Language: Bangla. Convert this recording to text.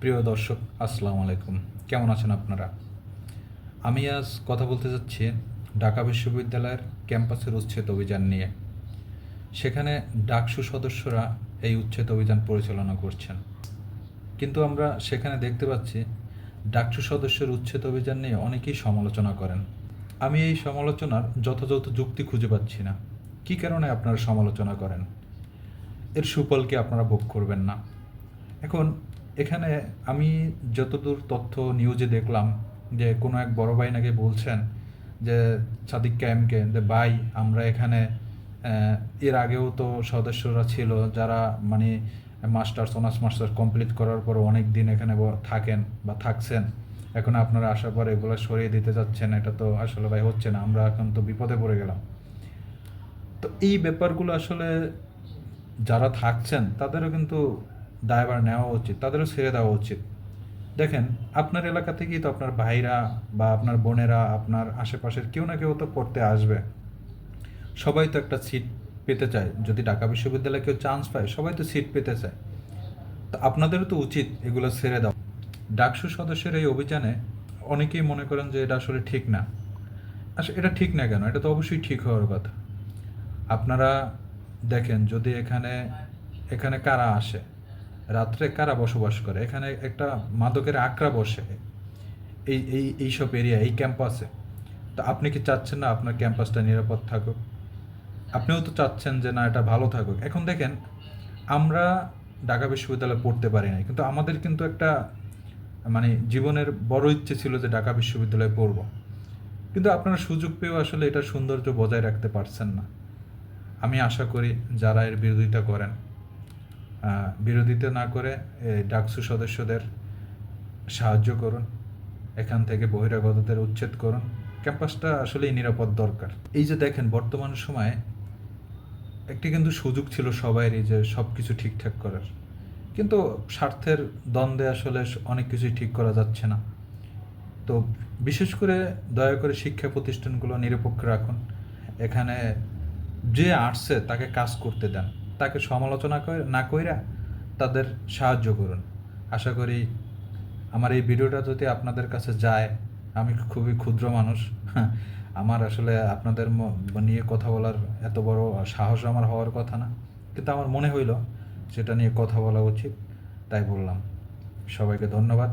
প্রিয় দর্শক, আসসালামু আলাইকুম। কেমন আছেন আপনারা? আমি আজ কথা বলতে যাচ্ছি ঢাকা বিশ্ববিদ্যালয়ের ক্যাম্পাসের উচ্ছেদ অভিযান নিয়ে। সেখানে ডাকসু সদস্যরা এই উচ্ছেদ অভিযান পরিচালনা করছেন, কিন্তু আমরা সেখানে দেখতে পাচ্ছি ডাকসু সদস্যের উচ্ছেদ অভিযান নিয়ে অনেকেই সমালোচনা করেন। আমি এই সমালোচনার যথাযথ যুক্তি খুঁজে পাচ্ছি না। কী কারণে আপনারা সমালোচনা করেন? এর সুফল কি আপনারা ভোগ করবেন না? এখন এখানে আমি যতদূর তথ্য নিউজে দেখলাম যে কোনো এক বড় ভাই নাকি বলছেন যে সাদিক কায়েমকে, যে ভাই আমরা এখানে এর আগেও তো সদস্যরা ছিল যারা মানে মাস্টার্স অনার্স মাস্টার্স কমপ্লিট করার পর অনেক দিন এখানে থাকেন বা থাকছেন। এখন আপনারা আসার পর এগুলো সরিয়ে দিতে যাচ্ছেন, এটা তো আসলে ভাই হচ্ছে না, আমরা এখন তো বিপদে পড়ে গেলাম। তো এই ব্যাপারগুলো আসলে যারা থাকছেন তাদেরও কিন্তু দায়ভার নেওয়া উচিত, তাদেরও ছেড়ে দেওয়া উচিত। দেখেন, আপনার এলাকা থেকেই তো আপনার ভাইরা বা আপনার বোনেরা, আপনার আশেপাশের কেউ না কেউ তো পড়তে আসবে। সবাই তো একটা সিট পেতে চায়। যদি ঢাকা বিশ্ববিদ্যালয়ে কেউ চান্স পায়, সবাই তো সিট পেতে চায়। তো আপনাদেরও তো উচিত এগুলো ছেড়ে দাও। ডাকসু সদস্যের এই অভিযানে অনেকেই মনে করেন যে এটা আসলে ঠিক না। আসলে এটা ঠিক না কেন? এটা তো অবশ্যই ঠিক হওয়ার কথা। আপনারা দেখেন, যদি এখানে এখানে কারা আসে, রাত্রে কারা বসবাস করে, এখানে একটা মাদকের আখড়া বসে এইসব এরিয়া, এই ক্যাম্পাসে। তো আপনি কি চাচ্ছেন না আপনার ক্যাম্পাসটা নিরাপদ থাকুক? আপনিও তো চাচ্ছেন যে না, এটা ভালো থাকুক। এখন দেখেন, আমরা ঢাকা বিশ্ববিদ্যালয়ে পড়তে পারি নাই, কিন্তু আমাদের কিন্তু একটা মানে জীবনের বড় ইচ্ছে ছিল যে ঢাকা বিশ্ববিদ্যালয়ে পড়ব। কিন্তু আপনারা সুযোগ পেয়েও আসলে এটার সৌন্দর্য বজায় রাখতে পারছেন না। আমি আশা করি যারা এর বিরোধিতা করেন, বিরোধিতা না করে ডাকসু সদস্যদের সাহায্য করুন, এখান থেকে বহিরাগতদের উচ্ছেদ করুন। ক্যাম্পাসটা আসলেই নিরাপদ দরকার। এই যে দেখেন, বর্তমান সময়ে একটি কিন্তু সুযোগ ছিল সবাইরই যে সব কিছু ঠিকঠাক করার, কিন্তু স্বার্থের দ্বন্দ্বে আসলে অনেক কিছুই ঠিক করা যাচ্ছে না। তো বিশেষ করে দয়া করে শিক্ষা প্রতিষ্ঠানগুলো নিরপেক্ষ রাখুন। এখানে যে আসছে তাকে কাজ করতে দেন, তাকে সমালোচনা না কইরা তাদের সাহায্য করুন। আশা করি আমার এই ভিডিওটা যদি আপনাদের কাছে যায়, আমি খুবই ক্ষুদ্র মানুষ, আমার আসলে আপনাদের নিয়ে কথা বলার এত বড় সাহস আমার হওয়ার কথা না, কিন্তু আমার মনে হইল সেটা নিয়ে কথা বলা উচিত, তাই বললাম। সবাইকে ধন্যবাদ।